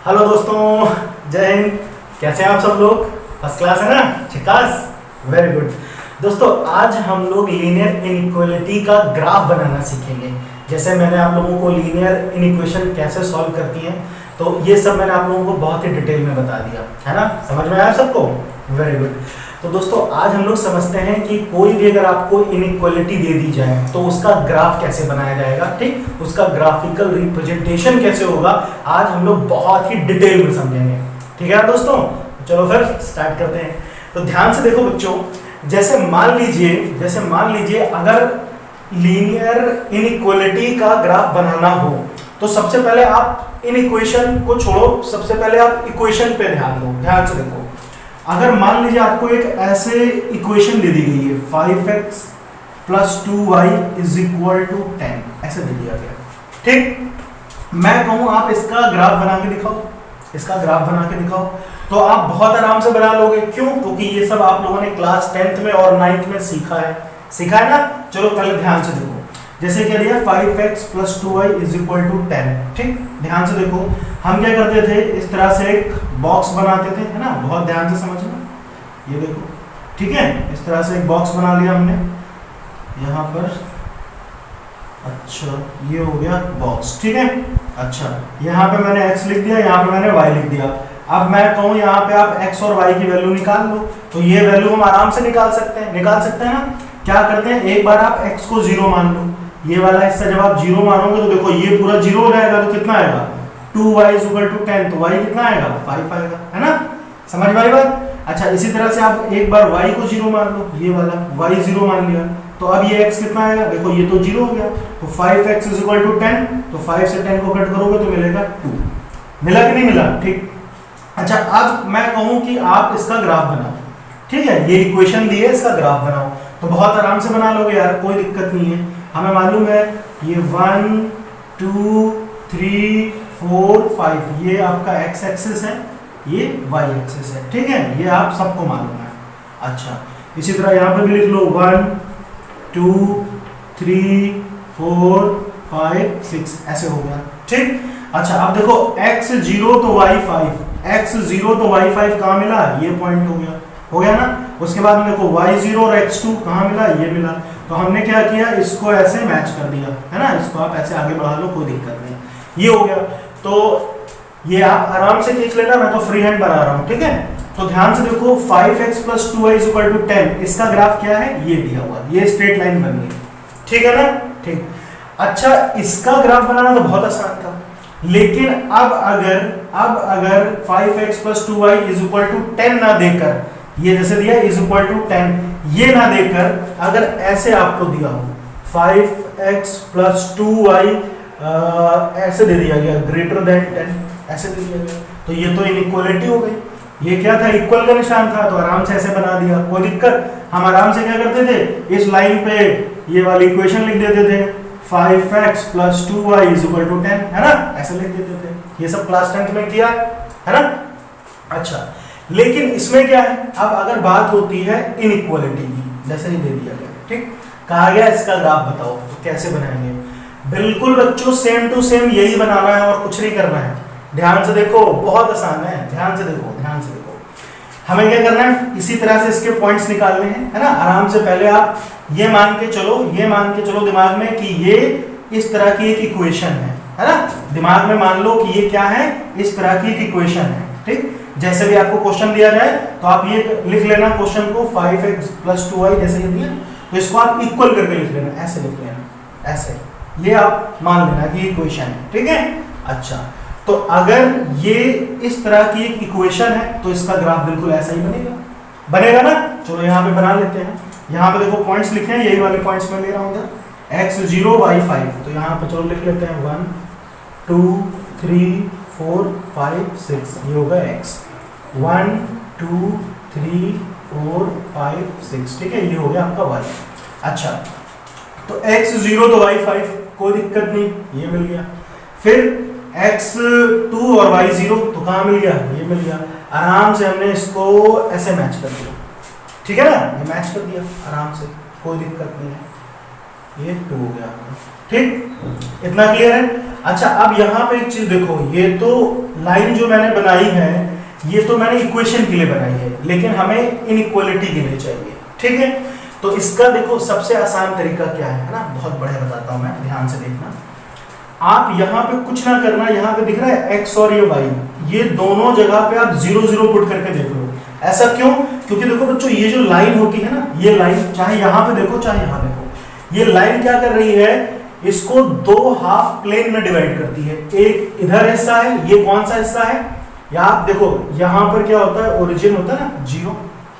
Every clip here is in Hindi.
हेलो दोस्तों, जय हिंद। कैसे हैं आप सब लोग? फर्स्ट क्लास है ना? झकास, वेरी गुड। दोस्तों, आज हम लोग लीनियर इनइक्वालिटी का ग्राफ बनाना सीखेंगे। जैसे मैंने आप लोगों को लीनियर इनइक्वेशन कैसे सॉल्व करती हैं, तो ये सब मैंने आप लोगों को बहुत ही डिटेल में बता दिया है ना। समझ में आया सबको? Very good. तो दोस्तों, आज हम लोग समझते हैं कि कोई भी अगर आपको इनइक्वालिटी दे दी जाए तो उसका ग्राफ कैसे बनाया जाएगा, ठीक, उसका ग्राफिकल रिप्रेजेंटेशन कैसे होगा, आज हम लोग बहुत ही डिटेल में समझेंगे। ठीक है दोस्तों, चलो फिर स्टार्ट करते हैं। तो ध्यान से देखो बच्चों, जैसे मान लीजिए अगर लीनियर इनइक्वालिटी का ग्राफ बनाना हो तो सबसे पहले आप इन इक्वेशन को छोड़ो, सबसे पहले आप इक्वेशन पे ध्यान दो। ध्यान से देखो, अगर मान लीजिए आपको एक ऐसे इक्वेशन दे दी गई है 5x + 2y = 10, ऐसे दे दिया गया, ठीक। मैं कहूं आप इसका ग्राफ बना के दिखाओ, तो आप बहुत आराम से बना लोगे। क्यों? क्योंकि ये सब आप लोगों ने क्लास 10th में और 9th में सीखा है ना। चलो पहले ध्यान से देखो, जैसे क्या दिया 5x + 2y = 10, ठीक। ध्यान से देखो, हम क्या करते थे, इस तरह से एक बॉक्स बनाते थे, है ना। बहुत ध्यान से समझना, ये देखो, ठीक है। इस तरह से एक बॉक्स बना लिया हमने यहाँ पर। अच्छा, ये हो गया बॉक्स, ठीक है। अच्छा, यहाँ पे मैंने x लिख दिया, यहाँ पे मैंने y लिख दिया। अब मैं कहूँ यहाँ पे आप x और y की वैल्यू निकाल लो, तो ये वैल्यू हम आराम से निकाल सकते हैं ना। क्या करते हैं, एक बार आप x को 0 मान लो, ये वाला हिस्सा जब आप 0 मानोगे तो देखो ये पूरा 0 हो जाएगा, तो कितना आएगा 2y = 10, तो y कितना आएगा 5 आएगा, है ना। समझ में आई बात? अच्छा, इसी तरह से आप एक बार y को 0 मान लो, ये वाला y 0 मान लिया, तो अब ये x कितना आएगा, देखो ये तो 0 हो गया, तो 5x = 10, तो 5 से 10 को कट करोगे तो मिलेगा 2। मिला कि नहीं मिला? ठीक। अच्छा, अब मैं कहूं कि आप इसका ग्राफ बनाओ, ठीक है। ये इक्वेशन दी है, इसका ग्राफ बनाओ, तो बहुत आराम से बना लोगे यार, कोई दिक्कत नहीं है। हमें मालूम है ये 1 2 3 4 5 ये आपका x एक्सिस है, ये y एक्सिस है, ठीक है। ये आप सबको मालूम है। अच्छा, इसी तरह यहाँ पे भी लिख लो 1 2 3 4 5 6, ऐसे हो गया, ठीक। अच्छा, अब देखो x 0 तो y 5, x 0 तो y 5 कहाँ मिला, ये पॉइंट हो गया ना। उसके बाद में देखो y 0 और x 2 कहाँ मिला, ये मिला। तो हमने क्या किया, इसको ऐसे मैच कर दिया, है ना। इसको आप ऐसे आगे बढ़ा लो, कोई दिक्कत नहीं, ये हो गया। तो ये आप आराम से खींच लेना, मैं तो फ्री हैंड बना रहा हूँ, ठीक है। तो ध्यान से देखो 5x + 2y = 10, इसका ग्राफ क्या है, ये दिया हुआ, ये स्ट्रेट लाइन बन गई, ठीक है ना। ठीक। अच्छा, इसका ग्राफ बनाना तो बहुत आसान था, लेकिन अब अगर 5x + 2y = 10 ना देकर, ये जैसे दिया = 10, ये ना देकर अगर ऐसे आपको दिया हो 5x + 2y ऐसे दे दिया गया > 10, ऐसे दे दिया गया, तो ये तो इनइक्वालिटी हो गई। ये क्या था, इक्वल का निशान था, तो आराम से ऐसे बना दिया, कोई दिक्कत। हम आराम से क्या करते थे, इस लाइन पे ये वाली इक्वेशन लिख देते थे, 5x + 2y = 10, है ना, ऐसे लिख देते थे। ये सब क्लास 10th में किया है ना। अच्छा, लेकिन इसमें क्या है, अब अगर बात होती है इनइक्वालिटी की, जैसे ही दे दिया गया, ठीक, कहा गया इसका ग्राफ बताओ, तो कैसे बनाएंगे। बिल्कुल बच्चों, सेम टू सेम यही बनाना है और कुछ नहीं करना है। ध्यान से देखो, बहुत आसान है, ध्यान से देखो। हमें क्या करना है, इसी तरह से इसके पॉइंट्स निकालने हैं, है ना। आराम से पहले आप ये मान के चलो दिमाग में कि ये इस तरह की एक इक्वेशन है ना। दिमाग में मान लो कि ये क्या है, इस तरह की एक इक्वेशन है, ठीक। जैसे भी आपको क्वेश्चन दिया जाए तो आप ये लिख लेना क्वेश्चन को, 5x + 2y जैसे ये दिया, तो इसको आप इक्वल करके लिख लेना, ऐसे लिख लेना, ऐसे, ये आप मान लेना कि इक्वेशन है, ठीक है। अच्छा, तो अगर ये इस तरह की एक इक्वेशन है तो इसका ग्राफ बिल्कुल ऐसा ही बनेगा ना। चलो यहाँ पे बना लेते हैं। यहाँ पे देखो पॉइंट्स लिखे हैं, यही वाले पॉइंट्स मैं ले रहा हूँ, x 0 y 5, तो यहाँ पे चलो लिख लेते हैं 1 2 3 4 5 6, ये होगा x, 1 2 3 4 5 6, ठीक है, ये हो गया आपका y। अच्छा, तो x 0 तो y 5, कोई दिक्कत नहीं, ये मिल गया। फिर x 2 और y 0, तो कहाँ मिल गया, ये मिल गया। आराम से हमने इसको ऐसे मैच कर दिया, ठीक है ना, ये मैच कर दिया आराम से, कोई दिक्कत नहीं है। ये 2 हो गया। ठीक, इतना क्लियर है। अच्छा अब यहाँ पे एक चीज देखो, ये तो लाइन जो मैंने बनाई है ये तो मैंने इक्वेशन के लिए बनाई है, लेकिन हमें इनइक्वालिटी के लिए चाहिए। ठीक है, तो इसका देखो सबसे आसान तरीका क्या है ना, बहुत बढ़िया बताता हूं मैं, ध्यान से देखना। आप यहाँ पे कुछ ना करना, यहाँ पे दिख रहा है x और ये y, ये दोनों जगह पे आप 0 0 पुट करके देख लो। ऐसा क्यों? क्योंकि देखो बच्चों ये जो लाइन होती है ना, ये लाइन चाहे यहाँ पे देखो चाहे यहाँ देखो, ये लाइन क्या कर रही है, इसको 2 हाफ प्लेन में डिवाइड करती है। एक इधर हिस्सा है, ये कौन सा हिस्सा है, या आप देखो यहाँ पर क्या होता है, ओरिजिन होता है ना, 0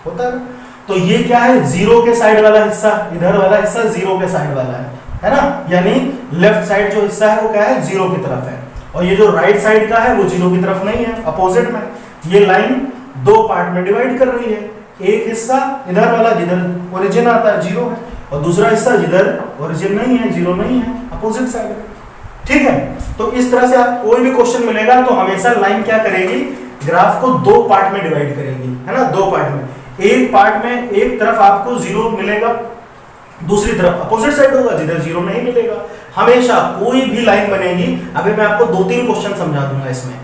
होता है, तो ये क्या है, 0 के साइड वाला हिस्सा, इधर वाला हिस्सा 0 के साइड वाला है ना, यानी लेफ्ट साइड जो हिस्सा है वो क्या है, 0 की तरफ है, और ये जो राइट साइड का है वो 0 की तरफ नहीं है, अपोजिट में। ये लाइन 2 पार्ट में डिवाइड कर रही है, एक हिस्सा इधर वाला जिधर ओरिजिन आता है 0 है, और दूसरा हिस्सा जिधर ओरिजिन नहीं है, 0 नहीं है, अपोजिट साइड है। ठीक है, तो इस तरह से आप कोई भी क्वेश्चन मिलेगा तो हमेशा लाइन क्या करेगी, ग्राफ को 2 पार्ट में डिवाइड करेगी, है ना, 2 पार्ट में। एक पार्ट में एक तरफ आपको 0 मिलेगा, दूसरी तरफ अपोजिट साइड होगा जिधर 0 नहीं मिलेगा। हमेशा कोई भी लाइन बनेगी, अभी मैं आपको 2-3 क्वेश्चन समझा दूंगा इसमें,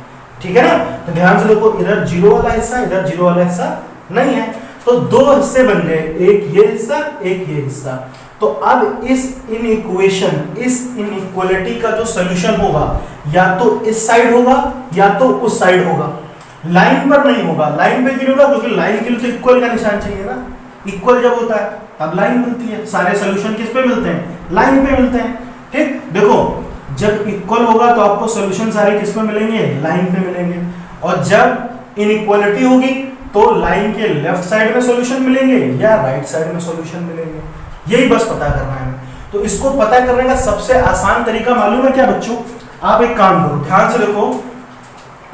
ठीक है ना। तो ध्यान से देखो, इधर 0 वाला हिस्सा, इधर 0 वाला हिस्सा नहीं है, तो 2 हिस्से बन गए, एक ये हिस्सा, एक ये हिस्सा। तो अब इस इनइक्वेशन, इस इनइक्वालिटी का जो सॉल्यूशन होगा, या तो इस साइड होगा या तो उस साइड होगा, लाइन पर नहीं होगा। लाइन पे क्यों होगा, क्योंकि लाइन के लिए तो इक्वल का निशान चाहिए ना, इक्वल जब होता है तब लाइन मिलती है। सारे सॉल्यूशन किस पे मिलते हैं, लाइन पे मिलते हैं। ठीक, देखो जब इक्वल होगा तो आपको सॉल्यूशन सारे किस पे मिलेंगे, लाइन पे मिलेंगे, और जब इनइक्वालिटी होगी तो लाइन के लेफ्ट साइड में सॉल्यूशन मिलेंगे या राइट साइड में सॉल्यूशन मिलेंगे। यही बस पता करना है। तो इसको पता करने का सबसे आसान तरीका मालूम है क्या बच्चों, आप एक काम करो, ध्यान से देखो,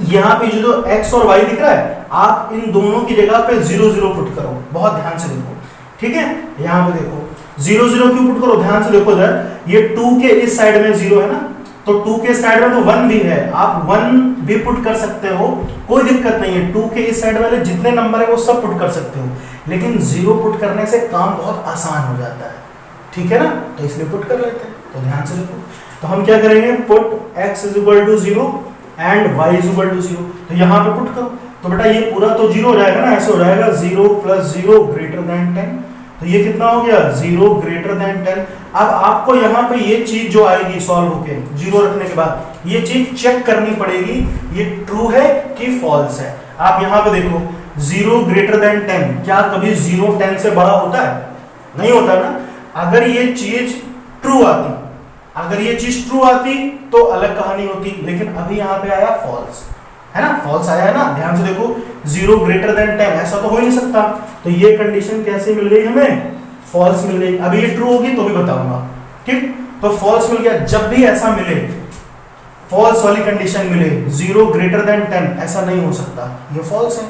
यहाँ पे जो x और y दिख रहा है, आप इन दोनों की जगह पे 0 0 पुट करो, बहुत ध्यान से देखो। ठीक है, यहाँ पे देखो 0 0 क्यों पुट करो, ध्यान से देखो, इधर ये 2 के इस साइड में 0 है ना, तो 2 के साइड में तो 1 भी है, आप 1 भी पुट कर सकते हो, कोई दिक्कत नहीं है। 2 के इस साइड वाले जितने नंबर है वो सब पुट कर सकते हो, लेकिन 0 पुट करने से काम बहुत आसान हो जाता है। ठीक है ना, तो इसलिए पुट कर लेते हैं। तो ध्यान से देखो, तो हम क्या करेंगे, पुट x = 0 एंड y = 0, तो यहाँ पे पुट करो, तो बेटा ये पूरा तो 0 हो जाएगा ना, ऐसे हो जाएगा 0 + 0 > 10, तो ये कितना हो गया, 0 > 10। अब आपको यहाँ पे ये चीज जो आएगी सॉल्व होके 0 रखने के बाद, ये चीज चेक करनी पड़ेगी, ये ट्रू है कि फॉल्स है। आप यहाँ पे देखो 0 > 10, क्या कभी 0 10 से बड़ा होता है, नहीं होता ना। अगर ये चीज ट्रू आती, अगर ये चीज ट्रू आती तो अलग कहानी होती, लेकिन अभी यहाँ पे आया फॉल्स, है ना, फॉल्स आया है ना। ध्यान से देखो 0 > 10, ऐसा तो हो ही नहीं सकता, तो ये कंडीशन कैसे मिल गई हमें, फॉल्स मिल गई। अभी ये ट्रू होगी तो भी बताऊंगा। ठीक, तो फॉल्स मिल गया। जब भी ऐसा मिले, फॉल्स वाली कंडीशन मिले, 0 > 10, ऐसा नहीं हो सकता, ये फॉल्स है।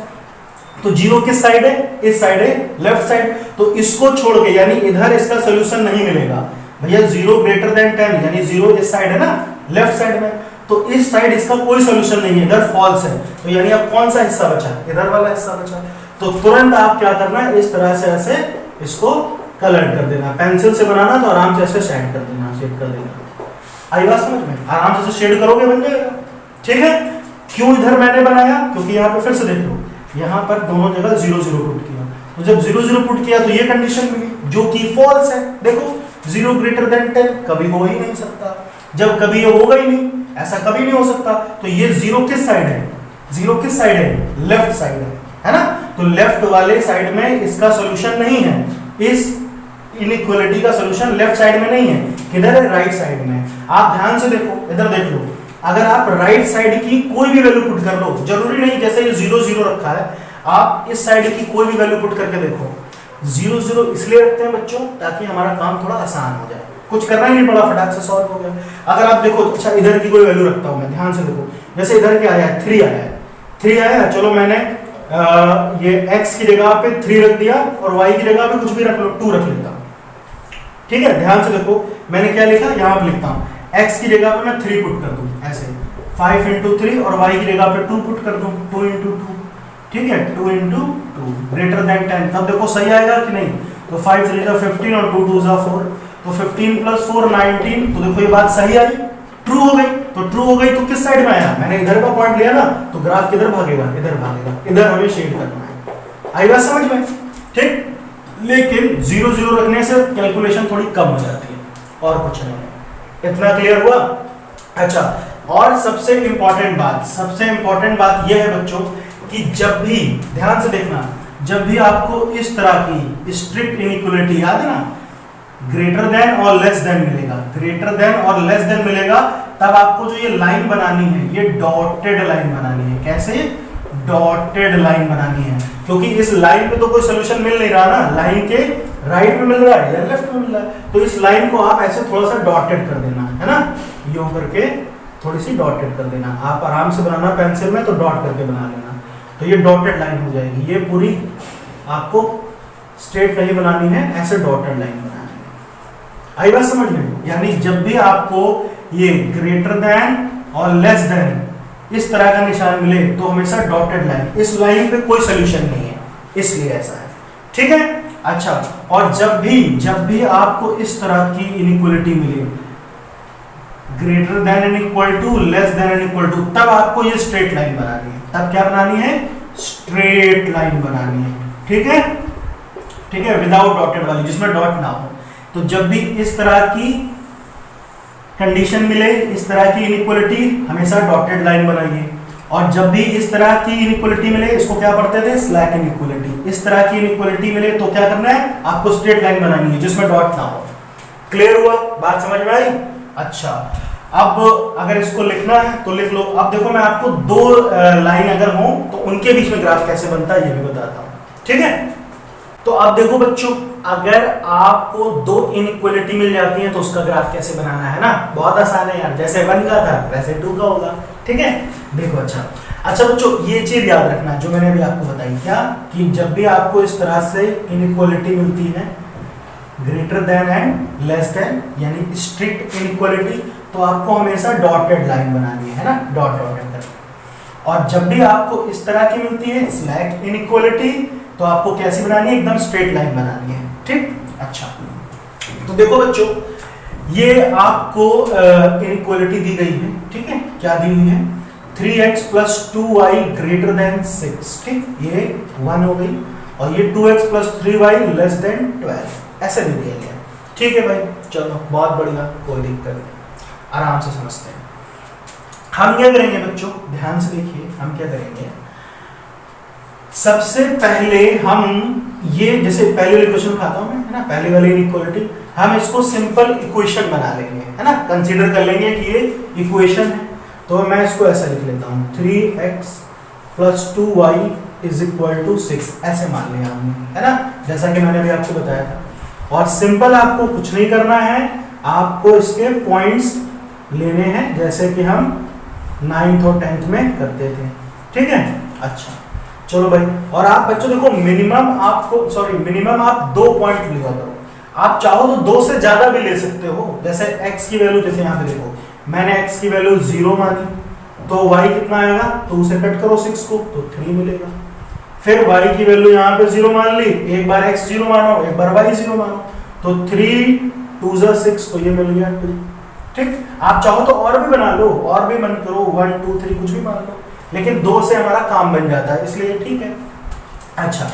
तो 0 किस साइड है, इस साइड है, लेफ्ट साइड, तो इसको छोड़ के, यानी इधर इसका सोल्यूशन नहीं मिलेगा भैया। 0 > 10 यानी 0 इस साइड है ना, लेफ्ट साइड में, तो इस साइड इसका कोई सोल्यूशन नहीं है, इधर फॉल्स है, तो यानी अब कौन सा हिस्सा बचा, इधर वाला हिस्सा बचा। तो तुरंत आप क्या करना है, इस तरह से ऐसे इसको कलर कर देना, पेंसिल से बनाना तो आराम से ऐसे शेड कर देना, शेड कर देना। आई बात समझ में, आराम से शेड करोगे बन जाएगा। ठीक है, क्यों इधर मैंने बनाया, क्योंकि यहाँ पे फिर से देख लो, यहाँ पर दोनों जगह 0 0 पुट किया, तो जब 0 0 पुट किया तो ये कंडीशन मिली जो कि फॉल्स है। देखो 0 > 10 कभी हो ही नहीं सकता, जब कभी ये होगा ही नहीं, ऐसा कभी नहीं हो सकता। तो ये 0 किस साइड है, 0 किस साइड है, लेफ्ट साइड है ना, तो लेफ्ट वाले साइड में इसका सॉल्यूशन नहीं है, इस इनइक्वालिटी का सॉल्यूशन लेफ्ट साइड में नहीं है, किधर है, राइट साइड में। आप ध्यान से देखो, इधर देख लो, अगर आप राइट साइड की कोई भी वैल्यू पुट कर लो, जरूरी नहीं जैसे ये 0 0 रखा है, आप इस साइड की कोई भी वैल्यू पुट करके देखो। 0 0 इसलिए रखते हैं बच्चों ताकि हमारा काम थोड़ा आसान हो जाए, कुछ करना ही नहीं पड़ा, फटाक से सॉल्व हो गया। अगर आप देखो, अच्छा इधर की कोई वैल्यू रखता हूं मैं, ध्यान से देखो, जैसे इधर क्या आया है, 3 आया है, 3 आया है, चलो मैंने ये x की जगह पे 3 रख दिया और y की जगह पे कुछ भी रख लो, 2 रख लेता हूं। ठीक है, ध्यान से देखो मैंने क्या लिखा, यहाँ पे लिखता हूँ x की जगह पे मैं 3 पुट कर दूं, ऐसे 5 × 3, और y की जगह पे 2 पुट कर दूं, 2 × 2। ठीक है, 2 × 2 > 10, तब देखो सही आएगा कि नहीं, तो 5 × 3 = 15 और 2 × 2 = 4, तो 15 प्लस 4 19, तो देखो ये बात सही आई, ट्रू हो गई। तो ट्रू हो गई तो किस साइड में आया, मैंने इधर का पॉइंट लिया ना, तो ग्राफ किधर भागेगा, इधर भागेगा, इधर हमें शेड करना है। आई बात समझ में, ठीक। लेकिन 0 0 रखने से कैलकुलेशन थोड़ी कम हो जाती है, और कुछ नहीं है। इतना क्लियर हुआ? अच्छा, और सबसे इंपॉर्टेंट बात यह है बच्चों कि जब भी, ध्यान से देखना, जब भी आपको इस तरह की स्ट्रिक्ट इनइक्वालिटी, याद है ना, ग्रेटर देन और लेस देन मिलेगा, ग्रेटर देन और लेस देन मिलेगा, तब आपको जो ये लाइन बनानी है, ये डॉटेड लाइन बनानी है। कैसे? डॉटेड लाइन बनानी है, क्योंकि इस लाइन पे तो कोई सोल्यूशन मिल नहीं रहा ना, लाइन के राइट में मिल रहा है या लेफ्ट में मिल रहा है, तो इस लाइन को आप ऐसे थोड़ा सा डॉटेड कर देना है ना, यो करके थोड़ी सी डॉटेड कर देना। आप आराम से बनाना पेंसिल में, तो डॉट करके बना लेना, तो ये डॉटेड लाइन हो जाएगी। ये पूरी आपको स्ट्रेट नहीं बनानी है, ऐसे डॉटेड लाइन बनानी है। आई बात समझ में? यानी जब भी आपको ये ग्रेटर देन और लेस देन इस तरह का निशान मिले, तो हमेशा डॉटेड लाइन, इस लाइन पे कोई सोल्यूशन नहीं है, इसलिए ऐसा है, ठीक है। अच्छा, और जब भी आपको इस तरह की इनइक्वालिटी मिले, greater than and equal to, less than and equal to, तब आपको ये स्ट्रेट लाइन बनानी है। तब क्या बनानी है? स्ट्रेट लाइन बनानी है, ठीक है, ठीक है, विदाउट डॉटेड वाली, जिसमें डॉट ना हो। तो जब भी इस तरह की कंडीशन मिले, इस तरह की इनइक्वालिटी, हमेशा डॉटेड लाइन बनाइए। और जब भी इस तरह की इनइक्वालिटी मिले, इसको क्या पढ़ते थे? Slack inequality. इस तरह की इनइक्वालिटी मिले तो क्या करना है? आपको स्ट्रेट लाइन बनानी है जिसमें डॉट ना हो। क्लियर हुआ? बात समझ में आई? अच्छा, अब अगर इसको लिखना है तो लिख लो। अब देखो, मैं आपको दो लाइन अगर हो तो उनके बीच में ग्राफ कैसे बनता है ये भी बताता हूं, ठीक है। तो अब देखो बच्चों, अगर आपको दो इनइक्वालिटी मिल जाती है तो उसका ग्राफ कैसे बनाना है ना, बहुत आसान है यार, जैसे 1 का था वैसे 2 का होगा, ठीक है। देखो, अच्छा बच्चों, ये चीज याद रखना जो मैंने अभी आपको बताई, क्या कि जब भी आपको इस तरह से इनइक्वालिटी मिलती है, greater than and less than, यानी स्ट्रिक्ट इनइक्वालिटी, तो आपको हमेशा डॉटेड लाइन बनानी है ना, डॉट डॉटेड। और जब भी आपको इस तरह की मिलती है स्लैक इनइक्वालिटी, तो आपको कैसी बनानी है? एकदम स्ट्रेट लाइन बनानी है, ठीक। अच्छा, तो देखो बच्चों, ये आपको इनइक्वालिटी दी गई है, ठीक है। क्या दी हुई है? 3x + 2y > 6, ठीक, ये 1 हो गई, और ये 2x + 3y < 12, ऐसे दे दिया गया, ठीक है भाई। चलो, बहुत बढ़िया, कोई दिक्कत नहीं, आराम से समझते हैं। हम क्या करेंगे बच्चों, ध्यान से देखिए, हम क्या करेंगे, सबसे पहले हम ये, जैसे पहले वाली इक्वेशन उठाता हूं मैं, है ना, पहले वाली इनइक्वालिटी, हम इसको सिंपल इक्वेशन बना लेंगे, है ना, कंसीडर कर लेंगे कि ये इक्वेशन है। तो मैं इसको ऐसा लिख लेता हूं, 3x + 2y = 6, ऐसे मान लिया हमने, है ना, जैसा कि मैंने अभी आपको बताया था। और सिंपल आपको कुछ नहीं करना है, आपको इसके पॉइंट्स लेने हैं, जैसे कि हम 9th और 10th में करते थे, ठीक है। अच्छा, चलो भाई, और आप बच्चों देखो, मिनिमम आप 2 पॉइंट लिया करो। आप चाहो तो 2 से ज्यादा भी ले सकते हो, जैसे x की वैल्यू, जैसे यहाँ पे देखो, मैंने x की वैल्यू 0 मानी, तो y कितना आएगा, 2 से कट करो 6 को, तो 3 मिलेगा। फिर y की वैल्यू यहाँ पे 0 मान ली, एक बार x 0 मानो, एक बार y 0 मानो, तो 3 2 = 6, तो ये मिल गया 2, ठीक। आप चाहो तो और भी बना लो, और भी मन करो, 1 2 3 कुछ भी मान लो, लेकिन 2 से हमारा काम बन जाता है, इसलिए ठीक है। अच्छा,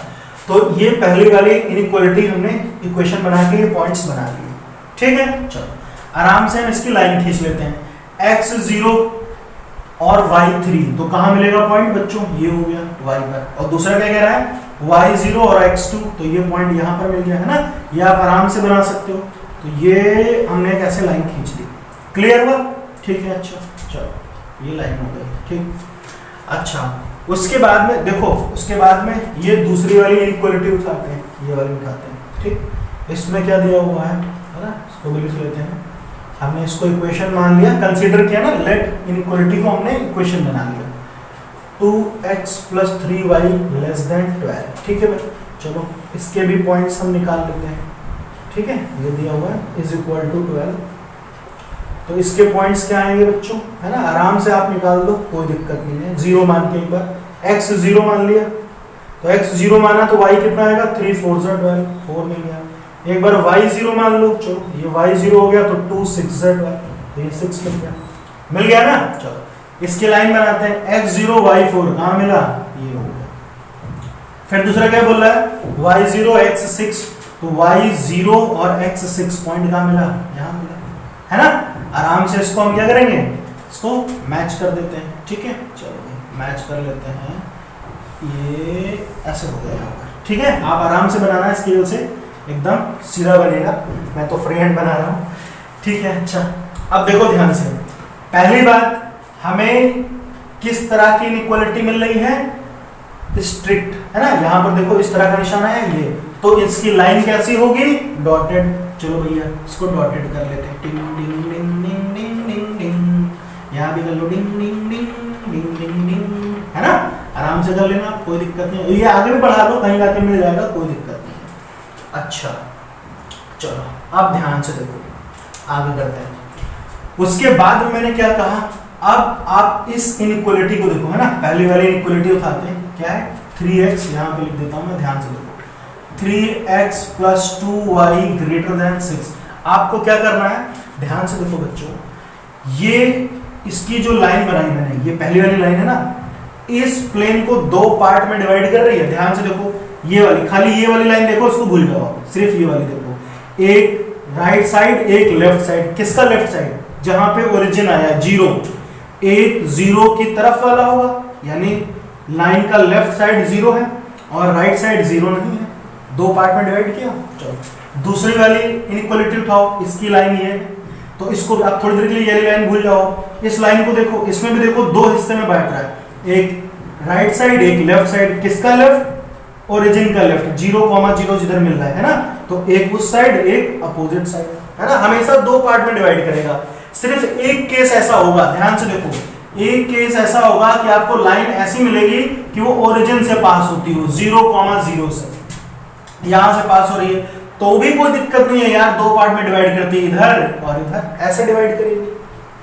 तो ये पहली वाली इनइक्वालिटी हमने इक्वेशन बना के ये पॉइंट्स बना लिए, ठीक है। चलो, आराम से हम इसकी लाइन खींच लेते हैं, x 0 और y 3, तो कहाँ मिलेगा पॉइंट बच्चों, ये हो गया y पर। और दूसरा क्या कह रहा है, y 0 और x 2, तो ये पॉइंट यहाँ पर मिल गया, है ना, ये आप आराम से बना सकते हो। तो ये हमने कैसे लाइन खींच ली, क्लियर हुआ, ठीक है। अच्छा, चलो, ये लाइन हो गई, ठीक। अच्छा, उसके बाद में देखो, उसके बाद में ये दूसरी वाली इनइक्वालिटी उठाते हैं, ये वाली उठाते हैं, ठीक। इसमें क्या दिया हुआ है ना, इसको भी लिख लेते हैं। हमने इसको इक्वेशन मान लिया, कंसीडर किया ना, लेट इनइक्वालिटी को हमने इक्वेशन बना लिया, 2x + 3y < 12, ठीक है भाई। चलो, इसके भी पॉइंट्स हम निकाल लेते हैं, ठीक है। ये दिया हुआ है = 12, तो इसके पॉइंट्स क्या आएंगे बच्चों, है ना, आराम से आप निकाल दो, कोई दिक्कत नहीं है। 0 मान के एक बार x 0 मान लिया, तो x 0 माना तो y कितना आएगा, 3 4 = 12, 4 मिल गया। एक बार y0 मान लो, चलो ये y0 हो गया तो 2 6z y, तो ये 6 मिल गया, मिल गया ना। चलो इसकी लाइन बनाते हैं, x0 y4 कहाँ मिला, ये हो गया। फिर दूसरा क्या बोल रहा है, y0 x6, तो y0 और x6 पॉइंट कहाँ मिला, यहाँ मिला, है ना। आराम से इसको हम क्या करेंगे, इसको मैच कर देते हैं, ठीक है। चलो मैच कर लेते हैं, ये ऐसे हो गया यहाँ पर, ठीक है। आप आराम से बनाना है, स्केल से एकदम सीधा बनेगा, मैं तो फ्री हैंड बना रहा हूँ, ठीक है। अच्छा अब देखो ध्यान से, पहली बात हमें किस तरह की इनइक्वालिटी मिल रही है, स्ट्रिक्ट, है ना। यहाँ पर देखो इस तरह का निशान है ये, तो इसकी लाइन कैसी होगी, डॉटेड। चलो भैया इसको डॉटेड कर लेते हैं, टिंग टिंग डिंग डिंग डिंग डिंग डिंग, यहाँ भी कर लो डिंग डिंग डिंग डिंग डिंग डिंग, है ना। आराम से कर लेना, कोई दिक्कत नहीं है, ये आगे भी बढ़ा लो, कहीं जाके मिल जाएगा, कोई दिक्कत नहीं है। अच्छा चलो अब ध्यान से देखो, आगे करते हैं। उसके बाद में मैंने क्या कहा, अब आप इस इनइक्वालिटी को देखो, है ना, पहली वाली इनइक्वालिटी उठाते हैं, क्या है 3x, यहाँ पे लिख देता हूँ मैं, ध्यान से देखो 3x + 2y > 6। आपको क्या करना है, ध्यान से देखो बच्चों, ये इसकी जो लाइन बनाई मैंने, ये पहली वाली लाइन है ना, इस प्लेन को दो पार्ट में डिवाइड कर रही है। ध्यान से देखो, ये वाली, खाली ये वाली लाइन देखो, उसको भूल जाओ, सिर्फ ये वाली देखो, एक राइट साइड एक लेफ्ट साइड। किसका लेफ्ट साइड, जहां पे ओरिजिन आया 0, एक 0 की तरफ वाला होगा, यानी लाइन का लेफ्ट साइड 0 है और राइट साइड 0 नहीं है, दो पार्ट में डिवाइड किया। चलो दूसरी वाली इनइक्वालिटी उठाओ, इसकी लाइन ये है, तो इसको आप थोड़ी देर के लिए ये लाइन भूल जाओ, इस लाइन को देखो, इसमें भी देखो दो हिस्से में बांट रहा है, एक राइट साइड एक लेफ्ट साइड। किसका लेफ्ट, ओरिजिन का लेफ्ट, 0,0 जिधर मिल रहा है ना, तो एक उस साइड एक अपोजिट साइड, है ना। हमेशा दो पार्ट में डिवाइड करेगा। सिर्फ एक केस ऐसा होगा, ध्यान से देखो, एक केस ऐसा होगा कि आपको लाइन ऐसी मिलेगी कि वो ओरिजिन से पास होती हो, 0,0 से यहां से पास हो रही है, तो भी कोई दिक्कत नहीं है यार, दो पार्ट में डिवाइड करती है, इधर और इधर ऐसे डिवाइड करेगी,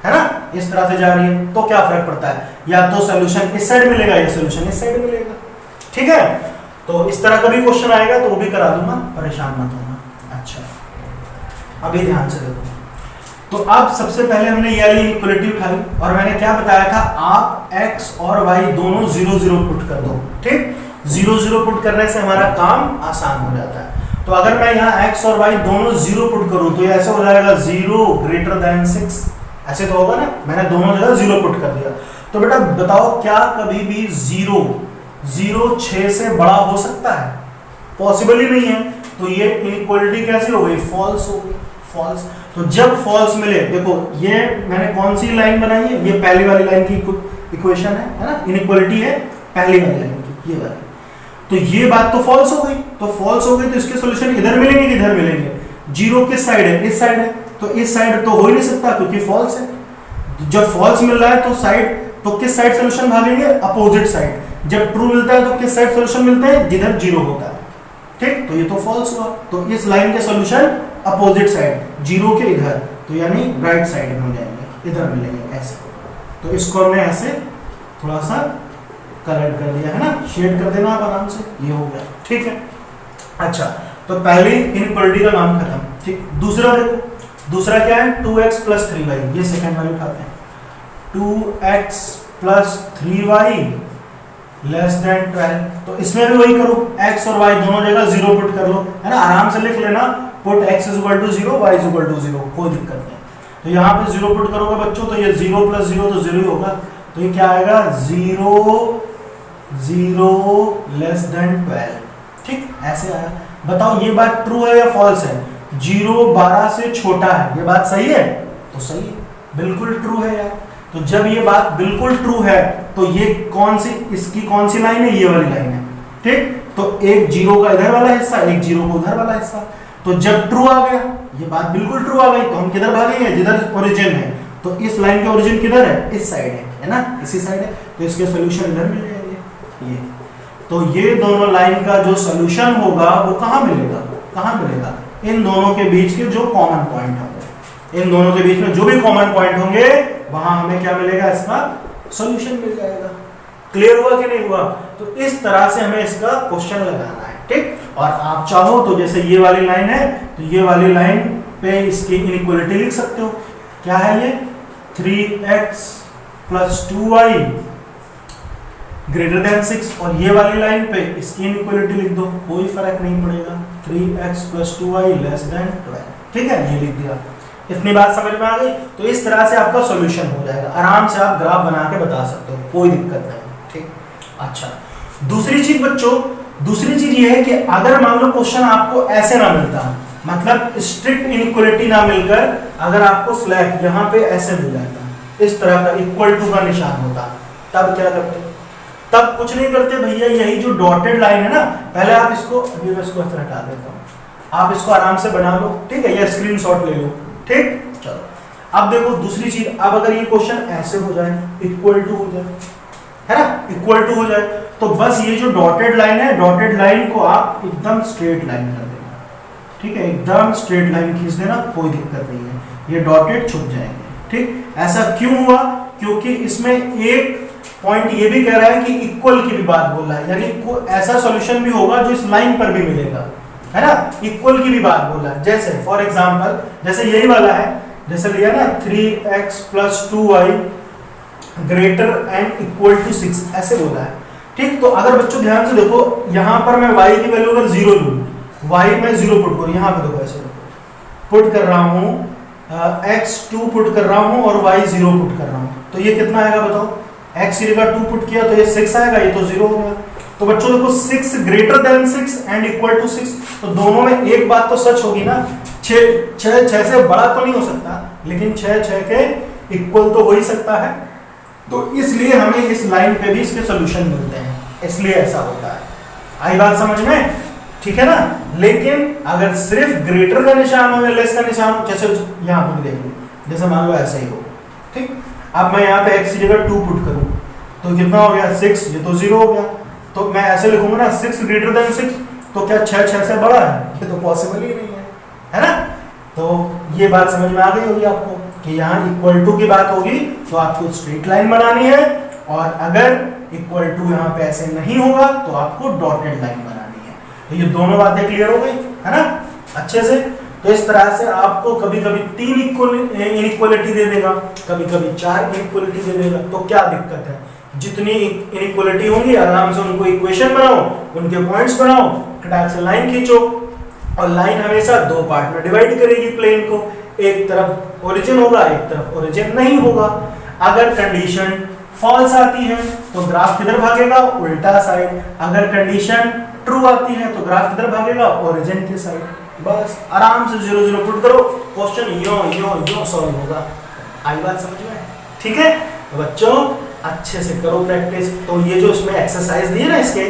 है ना, इस तरह से जा रही है, तो क्या फर्क पड़ता है, या तो सोल्यूशन इस साइड मिलेगा या सोल्यूशन इस साइड मिलेगा, ठीक है। तो इस तरह का भी क्वेश्चन आएगा तो वो भी करा दूंगा, परेशान मत होना। अच्छा अभी ध्यान से देखो, तो अब सबसे पहले हमने ये वाली इक्वलिटी उठाई और मैंने क्या बताया था, आप x और y दोनों 0 0 पुट कर दो, ठीक। 0 0 पुट करने से हमारा काम आसान हो जाता है। तो अगर मैं यहाँ x और y दोनों 0 पुट करूं तो ये ऐसे हो जाएगा 0 > 6, ऐसे तो होगा ना, मैंने दोनों जगह 0 पुट कर दिया। तो बेटा बताओ, क्या कभी भी 0 6 से बड़ा हो सकता है, पॉसिबल ही नहीं है, तो ये इनइक्वालिटी कैसी हो गई, फॉल्स हो गई, फॉल्स। तो जब फॉल्स मिले, देखो ये मैंने कौन सी लाइन बनाई है, ये पहली वाली लाइन की इक्वेशन है ना, इनइक्वालिटी है पहली वाली लाइन की, ये वाली, तो ये बात तो फॉल्स हो गई, तो फॉल्स हो गई तो इसके सॉल्यूशन इधर मिलेंगे कि इधर मिलेंगे, 0 किस साइड है, इस साइड है, तो इस साइड तो हो ही नहीं सकता क्योंकि फॉल्स है। जब फॉल्स मिल रहा है तो साइड, तो किस साइड सॉल्यूशन भागेंगे, अपोजिट साइड। जब ट्रू मिलता है तो किस साइड सॉल्यूशन मिलते हैं, जिधर 0 होता है, ठीक। तो ये तो फॉल्स हुआ, तो इस लाइन के सॉल्यूशन अपोजिट साइड, 0 के इधर, तो यानी राइट साइड में हो जाएंगे, इधर मिलेंगे ऐसे। तो इसको हमने ऐसे थोड़ा सा कलर कर दिया, है ना, शेड कर देना आप आराम से, ये हो गया, ठीक है। अच्छा तो पहली इनइक्वालिटी का नाम खत्म, ठीक। दूसरा देखो, दूसरा क्या है, 2x + 3y, ये सेकंड वाली उठाते हैं, 2x + 3y < 12। तो इसमें भी वही करो, x और y दोनों जगह 0 पुट कर लो, है ना, आराम से लिख लेना, पुट x = 0 y = 0, कोई दिक्कत नहीं। तो यहाँ पे 0 पुट करोगे बच्चों, तो ये 0 + 0 तो 0 ही होगा, तो ये क्या आएगा, 0 12, ठीक, ऐसे आया। बताओ ये बात ट्रू है या फॉल्स है, 0 12 से छोटा है, ये बात सही है, तो सही है, बिल्कुल ट्रू है यार। तो जब ये बात बिल्कुल ट्रू है तो ये कौन सी, इसकी कौन सी लाइन है, ये वाली लाइन है, ठीक। तो एक 0 का इधर वाला हिस्सा, एक 0 का उधर वाला हिस्सा, तो जब ट्रू आ गया, ये बात बिल्कुल ट्रू आ गई, तो हम किधर भागेंगे, जिधर ओरिजिन है। तो इस लाइन का ओरिजिन किधर है, इस साइड है ना, इसी साइड है, तो इसके सॉल्यूशन इधर मिल जाएंगे, ये। तो ये दोनों लाइन का जो सॉल्यूशन होगा वो कहाँ मिलेगा, कहाँ मिलेगा, इन दोनों के बीच के जो कॉमन पॉइंट होंगे, इन दोनों के बीच में जो भी कॉमन पॉइंट होंगे वहां हमें क्या मिलेगा, इसका सॉल्यूशन मिल जाएगा। क्लियर हुआ कि नहीं हुआ? तो इस तरह से हमें इसका क्वेश्चन लगाना है, ठीक। और आप चाहो तो जैसे ये वाली लाइन है तो ये वाली लाइन पे इसकी इनइक्वालिटी लिख सकते हो। क्या है ये 3x + 2y ग्रेटर देन 6, और ये वाली लाइन पे इसकी इनइक्वालिटी लिख दो, कोई फर्क नहीं पड़ेगा, 3x + 2y < 12। ठीक है, ये लिख दिया। इतनी बात समझ में आ गई? तो इस तरह से आपका सॉल्यूशन हो जाएगा, आराम से आप ग्राफ बना के बता सकते हो, कोई दिक्कत नहीं। ठीक, अच्छा दूसरी चीज बच्चों, दूसरी चीज ये है कि अगर मान लो क्वेश्चन आपको ऐसे ना मिलता, मतलब स्ट्रिक्ट इनइक्वालिटी ना मिलकर अगर आपको स्लैब यहाँ पे ऐसे मिल जाता, इस तरह का इक्वल टू का निशान होता, तब क्या करते? तब कुछ नहीं करते भैया, यही जो डॉटेड लाइन है ना, पहले आप इसको, अभी मैं इसको हटा देता हूँ, आप इसको आराम से बना लो। ठीक है, या स्क्रीनशॉट ले लो। ठीक, चलो अब देखो दूसरी चीज, अब अगर ये क्वेश्चन ऐसे हो जाए, इक्वल टू हो जाए, है ना, इक्वल टू हो जाए, तो बस ये जो डॉटेड लाइन है, डॉटेड लाइन को आप एकदम स्ट्रेट लाइन कर देना। ठीक है, एकदम स्ट्रेट लाइन खींच देना, कोई दिक्कत नहीं है, ये डॉटेड छुप जाएंगे। ठीक, ऐसा क्यों हुआ? क्योंकि इसमें एक पॉइंट ये भी कह रहा है कि इक्वल की भी बात बोल रहा है, यानी ऐसा सॉल्यूशन भी होगा जो इस लाइन पर भी मिलेगा, है ना, इक्वल की भी बात बोल रहा है। जैसे फॉर एग्जांपल, जैसे यही वाला है, जैसे लिया ना 3x + 2y > 6, ऐसे बोला है। ठीक, तो अगर बच्चों ध्यान से देखो, यहां पर मैं y की वैल्यू अगर 0 लूं, y में 0 पुट करूं, यहां पे देखो ऐसे पुट कर रहा हूं, x 2 पुट कर रहा हूं और y 0 पुट कर रहा हूं, तो ये कितना आएगा बताओ? x की जगह 2 पुट किया तो ये 6 आएगा, ये तो 0 हो गया। तो बच्चों देखो 6 greater than 6 and equal to 6, तो दोनों में एक बात तो सच होगी ना, 6 से बड़ा तो नहीं हो सकता, लेकिन 6 के इक्वल तो हो ही सकता है। तो इसलिए हमें इस लाइन पे भी इसके सॉल्यूशन मिलते हैं, इसलिए ऐसा होता है। आई बात समझ में? ठीक है ना। लेकिन अगर सिर्फ ग्रेटर का निशान हो या लेस का निशान हो, जैसे यहाँ पर देख लो, जैसे मान लो ऐसा ही हो, ठीक, अब मैं यहाँ पे x की जगह 2 पुट करूँ तो कितना हो गया 6, ये तो 0 हो गया। तो मैं ऐसे लिखूंगा ना 6 ग्रेटर देन 6, तो क्या 6 से बड़ा है? ये तो पॉसिबल ही नहीं है ना। तो ये बात समझ में आ गई होगी आपको कि यहाँ इक्वल टू की बात होगी तो आपको स्ट्रेट लाइन बनानी है, और अगर इक्वल टू यहाँ पे ऐसे नहीं होगा तो आपको डॉटेड लाइन बनानी है। तो ये दोनों बातें क्लियर हो गई, है ना, अच्छे से। तो इस तरह से आपको कभी कभी 3 इनइक्वालिटी दे देगा, कभी कभी 4 इनइक्वालिटी दे देगा, तो क्या दिक्कत है? जितनी इनइक्वालिटी होंगी आराम से उनको इक्वेशन बनाओ, उनके पॉइंट्स बनाओ, खटाक से लाइन खींचो, और लाइन हमेशा 2 पार्ट में डिवाइड करेगी प्लेन को, एक तरफ ओरिजिन होगा, एक तरफ ओरिजिन नहीं होगा। अगर कंडीशन फॉल्स आती है तो ग्राफ किधर भागेगा? उल्टा साइड। अगर कंडीशन ट्रू आती है तो ग्राफ किधर भागेगा? ओरिजिन के साइड। बस आराम से 0 0 पुट करो, क्वेश्चन यो सॉल्व होगा। आई बात समझ में? ठीक है, तो बच्चों अच्छे से करो प्रैक्टिस। तो ये जो इसमें एक्सरसाइज दिए ना, इसके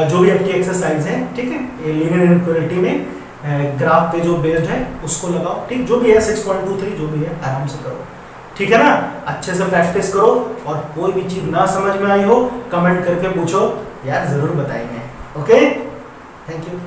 जो भी आपकी एक्सरसाइज है, ठीक है, ये लीनियर इनइक्वालिटी में ग्राफ पे जो बेस्ड है उसको लगाओ, ठीक, जो भी है 6.23 जो भी है आराम से करो, ठीक है ना, अच्छे से प्रैक्टिस करो। और कोई भी चीज ना समझ में आई हो कमेंट करके पूछो यार, जरूर बताएंगे। Okay, thank you.